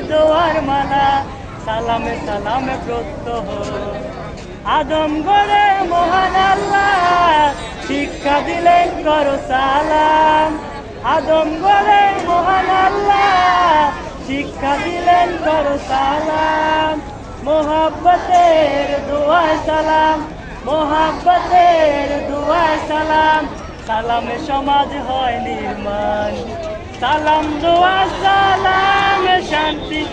দোয়ার মালা, সালামে সালামে প্রত্যহ। আদম গড়ে মহান আল্লাহ, শিক্ষা দিলেন করো সালাম। আদম গড়ে মহান আল্লাহ, শিক্ষা দিলেন করো সালাম। মোহাব্বতের দুয়ায় সালাম, মোহাব্বতের দুয়ায় সালাম। সালামে সমাজ হয় নির্মাণ, সালাম দোয়া সালামে